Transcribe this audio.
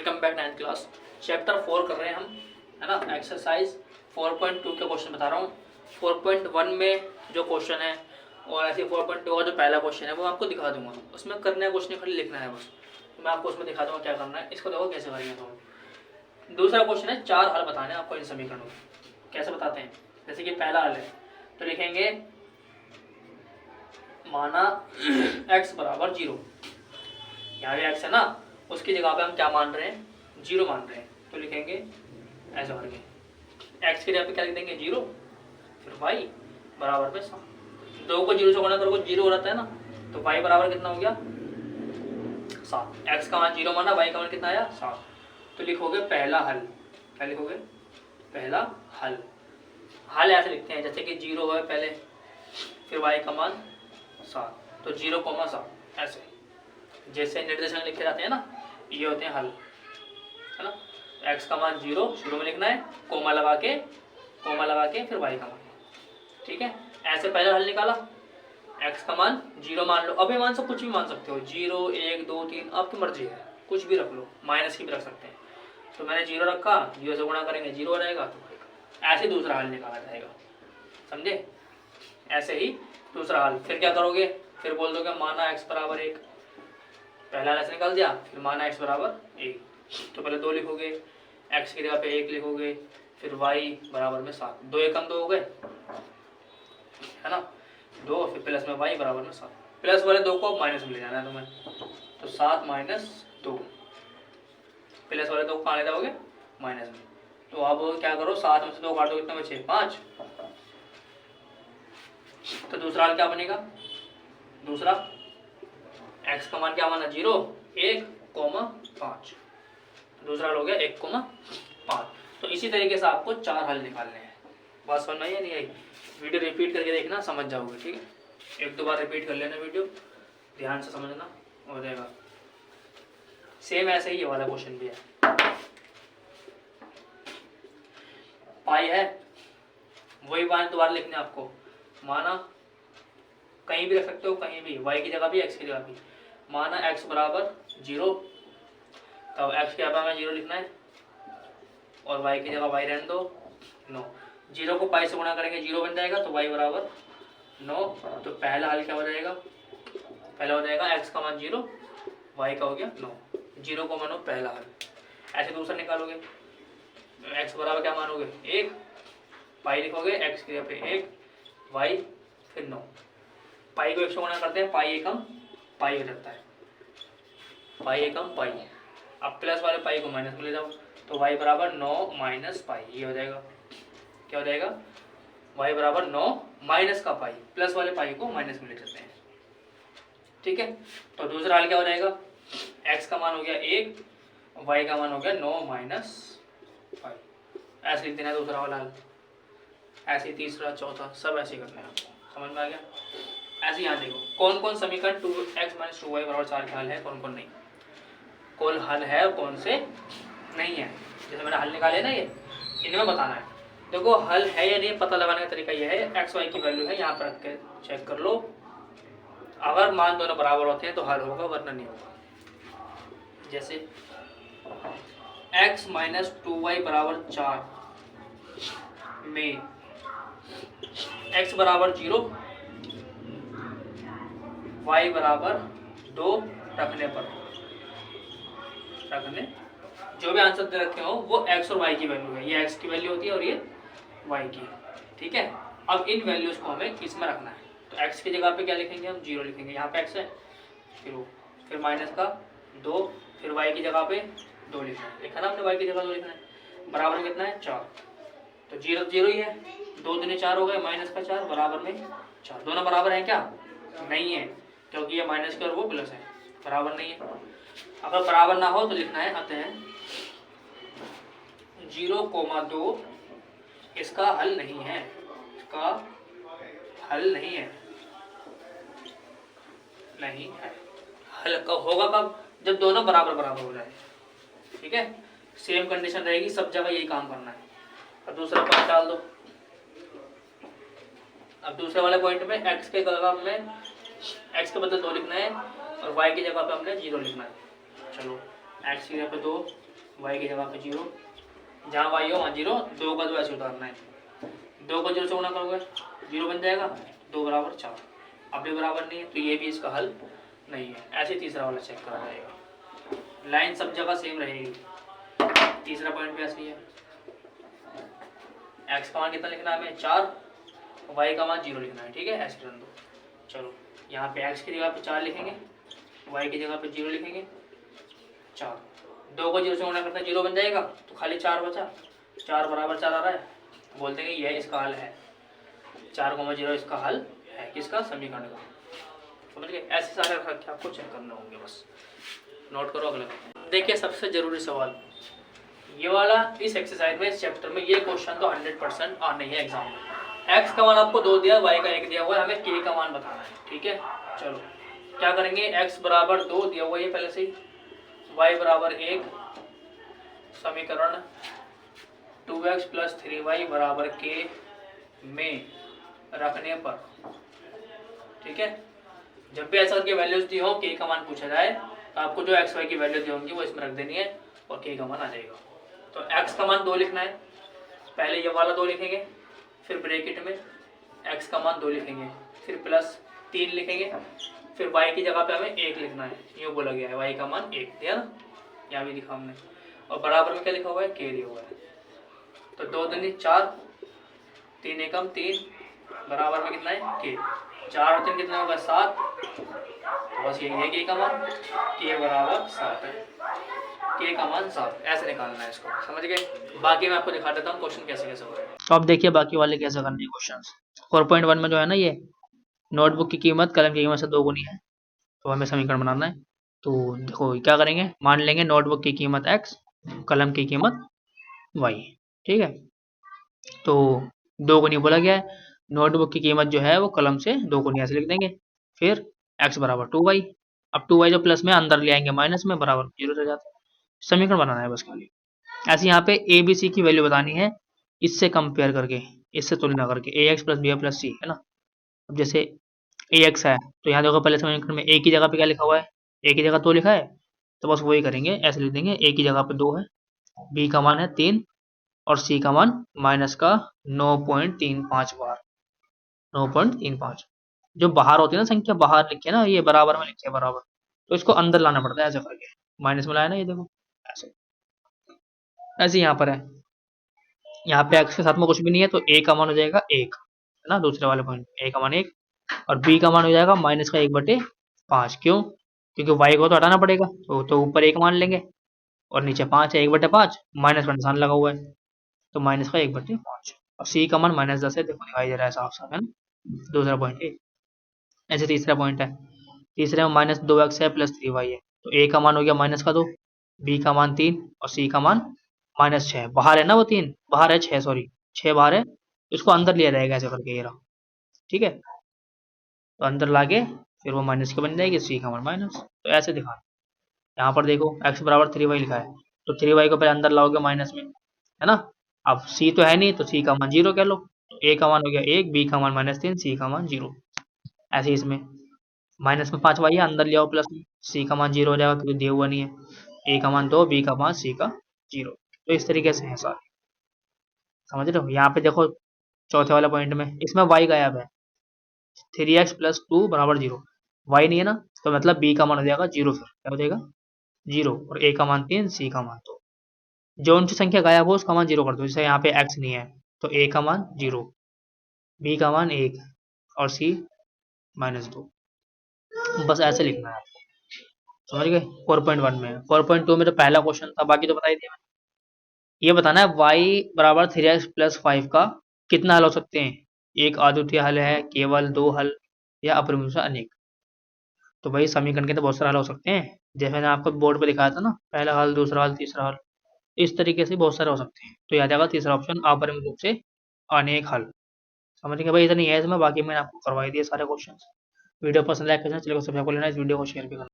Welcome back 9th class chapter 4 कर रहे हैं हम, है ना। एक्सरसाइज 4.2 के क्वेश्चन बता रहा हूँ। 4.1 में जो क्वेश्चन है और ऐसे 4.2 का जो पहला क्वेश्चन है वो आपको दिखा दूंगा। उसमें करना है कुछ नहीं, खाली लिखना है बस। तो मैं आपको उसमें दिखा दूंगा क्या करना है। इसको देखो कैसे करेंगे। तो दूसरा क्वेश्चन है 4 हल बताने हैं आपको इन समीकरणों के। कैसे बताते हैं, जैसे कि पहला हल है तो लिखेंगे माना x बराबर 0। यहाँ भी x है ना, उसकी जगह पे हम क्या मान रहे हैं, 0 मान रहे हैं। तो लिखेंगे ऐसा करके x की जगह पे क्या लिख देंगे 0, फिर y बराबर में 7। 2 को 0 से गुणा करो 0 हो जाता है ना, तो y बराबर कितना हो गया 7। x का मान 0 माना, y का मान कितना आया 7। तो लिखोगे पहला हल। क्या लिखोगे, पहला हल। हल ऐसे लिखते हैं जैसे कि 0 है पहले, फिर y का मान 7, तो 0,7 ऐसे जैसे निर्देशांक लिखे जाते हैं ना, ये होते हैं हल, है ना। x का मान 0 शुरू में लिखना है, कोमा लगा के फिर y का मान, ठीक है। ऐसे पहला हल निकाला, x का मान 0 मान लो। अब ये मान सब कुछ भी मान सकते हो, 0 1 2 3 आपकी मर्जी है, कुछ भी रख लो, माइनस की भी रख सकते हैं। तो मैंने 0 रखा, 0 से गुणा करेंगे 0 हो जाएगा, तो ऐसे दूसरा हल निकाला जाएगा, समझे। ऐसे ही दूसरा हल। फिर क्या करोगे, फिर बोल दोगे माना x बराबर 1। पहला ऐसे निकाल दिया, फिर माना x बराबर 1। तो पहले 2 लिखोगे, x की जगह पे 1 लिखोगे, फिर y बराबर में 7। 2 एकम 2 हो गए, है ना, 2, फिर प्लस में y बराबर में 7। प्लस वाले 2 को माइनस में ले जाना है तुम्हें, तो 7 माइनस 2। प्लस वाले 2 को कहाँ ले जाओगे, माइनस में। तो अब क्या करो, 7 में से 2 काट दो, कितने बचे 5। तो दूसरा हल क्या बनेगा, दूसरा x का मान क्या माना 0 1,5। दूसरा हल हो गया 1,5। तो इसी तरीके से आपको 4 हल निकालने हैं। बात समझ में आई या नहीं आई, वीडियो रिपीट करके देखना, समझ जाओगे, ठीक है। 1-2 बार रिपीट कर लेना वीडियो, ध्यान से समझना, हो जाएगा। सेम ऐसे ही ये वाला क्वेश्चन भी है। पाई है, वही बात दोबारा लिखने आपको। माना कहीं भी रख सकते हो, कहीं भी, y की जगह भी x की जगह भी। माना x बराबर 0, तब x की जगह में 0 लिखना है और y की जगह y रहने दो 9। 0 को पाई से गुणा करेंगे 0 बन जाएगा, तो y बराबर 9। तो पहला हल क्या हो जाएगा, पहला हो जाएगा x का मान 0, y का हो गया 9। 0 को मानो पहला हल। ऐसे दूसरा निकालोगे, x बराबर क्या मानोगे 1, पाई लिखोगे, x की जगह पे 1, y फिर 9। पाई को 1 से गुणा करते हैं, पाई एकम पाई हो जाता है, पाई एकम पाई। अब प्लस वाले पाई को माइनस में ले जाओ, तो y बराबर 9 माइनस पाई, ये हो जाएगा। क्या हो जाएगा, y बराबर 9 माइनस का पाई, प्लस वाले पाई को माइनस में ले जाते हैं, ठीक है। तो दूसरा हल क्या हो जाएगा, x का मान हो गया 1, y का मान हो गया 9 माइनस पाई। ऐसे लिख देना है दूसरा वाला हल। ऐसे तीसरा चौथा सब ऐसे करना है आपको, समझ में आ गया। ऐसे यहाँ देखो कौन कौन समीकरण 2x - 2y बराबर 4 के हल है, कौन कौन नहीं, कौन हल है और कौन से नहीं है। जैसे मैंने हल निकाले ना, ये इनमें बताना है। देखो हल है या नहीं पता लगाने का तरीका यह है, x y की वैल्यू है यहाँ पर रख के चेक कर लो। अगर मान दोनों बराबर होते हैं तो हल होगा, वरना नहीं होगा। जैसे x - 2y बराबर 4 में x बराबर 0, y बराबर 2 रखने पर, जो भी आंसर दे रखे हो वो x और y की वैल्यू है। ये x की वैल्यू होती है और ये y की, ठीक है। अब इन वैल्यूज को हमें इसमें रखना है। तो x की जगह पे क्या लिखेंगे हम 0 लिखेंगे, यहाँ पे x है, फिर माइनस का 2, फिर y की जगह पे 2 लिखना है, लिखा ना हमने, y की जगह 2 लिखना है। बराबर में कितना है 4, तो 0 0 ही है, 2 दूनी 4 हो गए, माइनस का 4 बराबर में 4। दोनों बराबर है क्या, नहीं है, क्योंकि ये माइनस के और वो प्लस है, बराबर नहीं है। अगर बराबर ना हो तो लिखना है अतः 0,2 इसका हल नहीं है, इसका हल नहीं है, नहीं है। हल कब होगा, कब, जब दोनों बराबर बराबर हो जाए, ठीक है। सेम कंडीशन रहेगी, सब जगह यही काम करना है। अब दूसरा पॉइंट डाल दो। अब दूसरे वाले पॉइंट में x के जगह में x के बदले 2 लिखना है और y की जगह पे हमने 0 लिखना है। चलो x की जगह पे 2, वाई की जगह पे 0, जहाँ वाई हो वहाँ 0, 2 का 2 ऐसे उतारना है, 2 को 0 से गुना करोगे 0 बन जाएगा, 2 बराबर 4। अब ये बराबर नहीं है तो ये भी इसका हल नहीं है। ऐसे तीसरा वाला चेक करा जाएगा, लाइन सब जगह सेम रहेगी। तीसरा पॉइंट भी ऐसे ही है, एक्स का मान कितना लिखना है हमें 4, वाई का मान 0 लिखना है, ठीक है ऐसे रन दो। चलो यहाँ पे एक्स की जगह पे 4 लिखेंगे, वाई की जगह पे 0 लिखेंगे, 4, 2 को 0 से गुणा करते हैं 0 बन जाएगा, तो खाली 4 बचा, 4 बराबर 4 आ रहा है, बोलते हैं कि यह इसका हल है, 4,0 इसका हल है किसका, समीकरण का। समझ गए, ऐसे सारे रख के आपको चेक करने होंगे, बस नोट करो। अगला देखिए सबसे जरूरी सवाल ये वाला, इस एक्सरसाइज में इस चैप्टर में ये क्वेश्चन तो 100% आने ही एग्जाम में। एक्स का मान आपको 2 दिया, वाई का 1 दिया हुआ है, हमें के का मान बताना है, ठीक है। चलो क्या करेंगे, एक्स बराबर 2 दिया हुआ है पहले से ही, वाई बराबर 1, समीकरण 2x + 3y बराबर के में रखने पर, ठीक है। जब भी ऐसा करके वैल्यूज दी हो, के का मान पूछा जाए तो आपको जो एक्स वाई की वैल्यू दी होंगी वो इसमें रख देनी है और के का मान आ जाएगा। तो एक्स का मान 2 लिखना है, पहले ये वाला 2 लिखेंगे, फिर ब्रैकेट में एक्स का मान 2 लिखेंगे, फिर प्लस 3 लिखेंगे, फिर वाई की जगह पे हमें 1 लिखना है, यूँ बोला गया है वाई का मान 1 दिया ना, यहाँ भी लिखा हमने, और बराबर में क्या लिखा हुआ है, के दिया हुआ है। तो 2 दूनी 4, 3 एकम 3, बराबर में कितना है के, 4 और 3 कितना होगा 7, तो बस यही है के का मान, के बराबर 7 है, के का मान 7, ऐसे निकालना है इसको, समझ गए। बाकी मैं आपको दिखा देता हूँ क्वेश्चन कैसे कैसे हो रहे हैं। तो अब देखिए बाकी वाले कैसे करने हैं क्वेश्चन। 4.1 में जो है ना, ये नोटबुक की कीमत कलम की कीमत से 2 गुनी है, तो हमें समीकरण बनाना है। तो देखो क्या करेंगे, मान लेंगे नोटबुक की कीमत x, कलम की कीमत y, ठीक है। तो 2 गुनी बोला गया है, नोटबुक की कीमत जो है वो कलम से 2 गुनी ऐसे लिख देंगे, फिर x बराबर 2y, अब 2y जो प्लस में अंदर ले आएंगे माइनस में, बराबर 0 हो जाता है। समीकरण बनाना है बस खाली। ऐसे यहाँ पे ए बी सी की वैल्यू बतानी है, इससे कंपेयर करके, इससे तुलना करके, a x plus b y plus c है ना। अब जैसे ए एक्स है तो यहाँ देखो पहले समीकरण में ए की जगह पे क्या लिखा हुआ है, ए की जगह 2 लिखा है, तो बस वही करेंगे, ऐसे लिख देंगे ए की जगह पे 2 है, बी का मान है 3 और सी का मान माइनस का 9.35 बार, 9.35। जो बाहर होती है ना संख्या, बाहर लिखे ना, ये बराबर में लिखे बराबर, तो इसको अंदर लाना पड़ता है ऐसे करके, माइनस में लाया ना, ये देखो ऐसे, ऐसे यहाँ पर है, यहाँ पे एक्स के साथ में कुछ भी नहीं है तो ए का मान हो जाएगा 1, है ना, दूसरे वाले पॉइंट ए का मान 1, और बी का मान हो जाएगा माइनस का 1/5। क्यों, क्योंकि वाई को तो हटाना पड़ेगा, तो ऊपर 1 मान लेंगे और नीचे 5 है, 1/5, माइनस का निशान लगा हुआ है, तो माइनस का 1/5। और सी का मान -10 है, देखो दिखाई दे रहा है साफ साफ, है ना, दूसरा पॉइंट ए। ऐसे तीसरा पॉइंट है, तीसरे में -2x है प्लस 3y है, तो ए का मान हो गया -2, बी का मान 3 और सी का मान -6, बाहर है ना वो 3, बाहर है 6, सॉरी 6 बाहर है, इसको अंदर लिया जाएगा ऐसे करके, ये रहा, ठीक है। तो अंदर लाके फिर वो माइनस की बन जाएगी, सी का मान माइनस, तो ऐसे दिखा। यहाँ पर देखो x बराबर 3y लिखा है, तो 3y को पहले अंदर लाओगे माइनस में, है ना। अब c तो है नहीं तो c का मान 0 कह लो, तो a का मान हो गया 1, b का मान -3, c का मान 0। ऐसे ही इसमें माइनस में 5 y है, अंदर ले आओ प्लस में, c का मान 0 हो जाएगा क्योंकि दिया हुआ नहीं है, a का मान 2, b का मान c का 0। तो इस तरीके से है सारे, समझ रहे हो। यहाँ पे देखो चौथे वाले पॉइंट में इसमें y गायब है, 3x + 2 = 0, y नहीं है ना, तो मतलब b का मान हो जाएगा 0, फिर क्या हो जाएगा 0, और a का मान 3, c का मान 2, जो उनकी संख्या गायब हो उसका मान 0 कर दो, जैसे यहाँ पे x नहीं है तो a का मान 0, b का मान 1 और c -2, बस ऐसे लिखना है आपको, समझ गए। 4.1 में, 4.2 में तो पहला क्वेश्चन था, बाकी तो बता ही दिया। ये बताना है y बराबर 3x + 5 का कितना हल हो सकते हैं, एक अद्वितीय हल है, केवल 2 हल, या अपरिमेय से अनेक। तो भाई समीकरण के तो बहुत सारे हल हो सकते हैं, जैसे मैंने आपको बोर्ड पे दिखाया था ना, पहला हल, दूसरा हल, तीसरा हल, इस तरीके से बहुत सारे हो सकते हैं। तो याद आएगा तीसरा ऑप्शन, अपरिमेय रूप से अनेक हल। समझ गए भाई, इतना नहीं है इसमें, बाकी मैंने आपको करवाई दिए सारे क्वेश्चन। वीडियो पसंद आया चैनल को सब्सक्राइब कर लेना, इस वीडियो को शेयर भी करना।